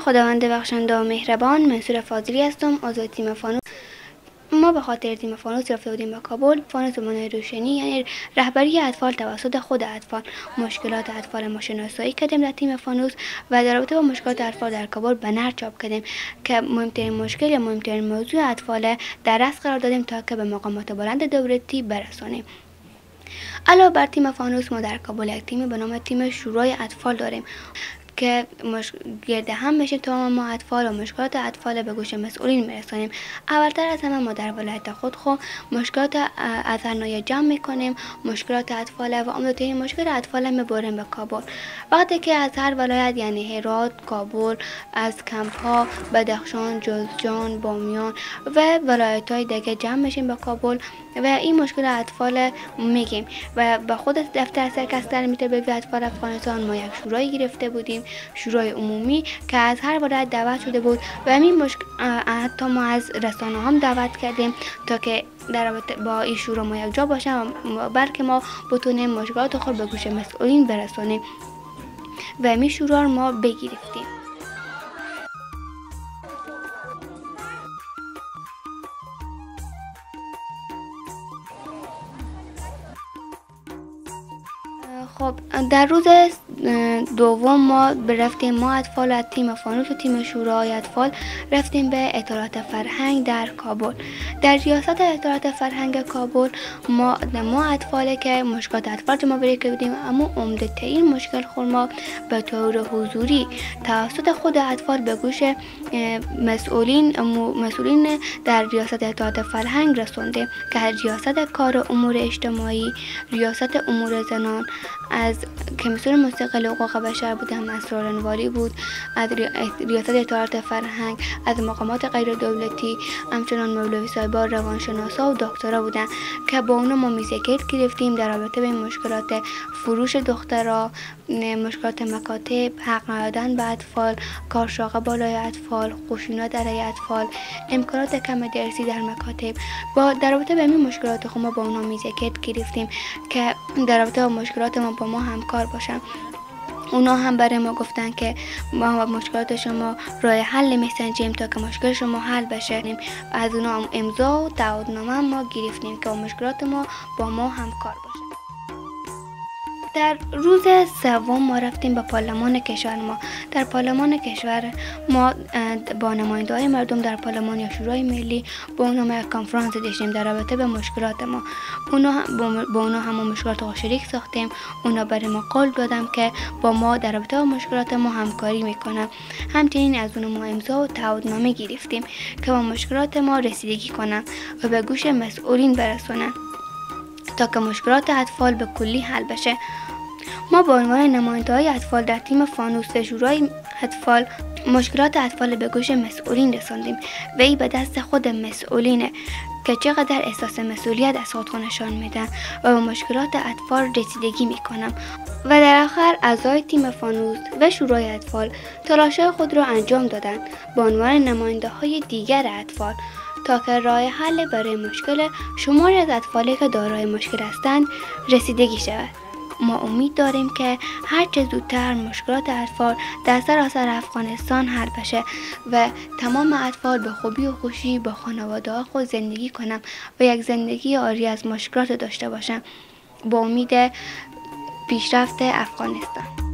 خداوند بخشنده و مهربان، منصور فاضلی هستم، عضو تیم فانوس. ما به خاطر تیم فانوس رفته بودیم به کابل. فانوس منای روشنی یعنی رهبری اطفال توسط خود اطفال. مشکلات اطفال ما شناسایی کردیم در تیم فانوس و در رابطه با مشکلات اطفال در کابل بنر چاپ کردیم که مهمترین مشکل یا مهمترین موضوع اطفال در رأس قرار دادیم تا که به مقامات بلند دولتی برسانیم. علاوه بر تیم فانوس ما در کابل یک تیم به نام تیم شورای اطفال داریم که گرد هم میشیم تمام ما اطفال و مشکلات اطفال به گوش مسئولین میرسانیم. اولتر از همه ما در ولایت خود مشکلات اطفال جمع میکنیم، مشکلات اطفال و عمدترین مشکل اطفال میبریم به کابل. وقتی که از هر ولایت یعنی هرات، کابل، از کمپ ها، بدخشان، جوزجان، بامیان و ولایت های دیگه جمع میشیم به کابل و این مشکل اطفال میگیم و به خود دفتر سرکستر میتربیت اطفال افغانستان ما یک شورای گرفته بودیم، شورای عمومی که از هر ولایت دعوت شده بود و همین حتی ما از رسانه هم دعوت کردیم تا که در رابطه با این شورا ما یک جا باشیم و بلکه ما بتونیم مشکلات خود به گوش مسئولین برسونیم و همین شورا رو ما بگرفتیم. خب در روز دوم ما رفتیم ما اطفال از تیم فانوس و تیم شورای اطفال رفتیم به اطلاعات فرهنگ در کابل. در ریاست اطلاعات فرهنگ کابل ما اطفالی که مشکلات اطفال جمع بری کردیم، اما عمده ترین مشکل خود ما به طور حضوری توسط خود اطفال به گوش مسئولین در ریاست اطلاعات فرهنگ رسونده که ریاست کار امور اجتماعی، ریاست امور زنان، از کمیسیون مستقل حقوق بشر بود، هم اسرار انواری بود، از ریاست اطلاعات فرهنگ، از مقامات غیر دولتی، همچنان مولوی صاحبان، روانشناسا و دکترا بودن که با اونا ما میزکت گرفتیم در رابطه به مشکلات فروش دخترها، مشکلات مکاتب، حق ندادن به اطفال، کارشاغه بالای اطفال، خشونت علیه اطفال، امکانات کم درسی در مکاتب. در رابطه به این مشکلات خود ما با اونا میزکت گرفتیم که در رابطه با مشکلات ما با ما همکار باشن. اونا هم برای ما گفتن که ما مشکلات شما راه حل میسنجیم تا که مشکل شما حل بشه. از اونا هم امضا و تعهدنامه ما گرفتیم که مشکلات ما با ما همکار باشه. در روز سوم ما رفتیم به پارلمان کشور ما. در پارلمان کشور ما با نماینده‌های مردم در پارلمان یا شورای ملی با اونها یک کنفرانس داشتیم در رابطه به مشکلات ما. با اونا هم مشکلات رو شریک ساختیم. اونا برای ما قول دادم که با ما در رابطه با مشکلات ما همکاری میکنم. همچنین از اونها ما امضا و تعهدنامه گرفتیم که با مشکلات ما رسیدگی کنن و به گوش مسئولین برسونن تا که مشکلات اطفال به کلی حل بشه. ما با عنوان نماینده‌های اطفال در تیم فانوس و شورای اطفال مشکلات اطفال به گوش مسئولین رساندیم و این به دست خود مسئولینه که چقدر احساس مسئولیت از خود نشان میدن و به مشکلات اطفال رسیدگی میکنم. و در آخر اعضای تیم فانوس و شورای اطفال تلاش‌های خود را انجام دادند با عنوان نماینده‌های دیگر اطفال تا که راه حل برای مشکل شماری از اطفالی که دارای مشکل هستند رسیدگی شود. ما امید داریم که هرچه زودتر مشکلات اطفال در سراسر افغانستان حل بشه و تمام اطفال به خوبی و خوشی با خانواده ها خود زندگی کنم و یک زندگی عاری از مشکلات داشته باشم با امید پیشرفت افغانستان.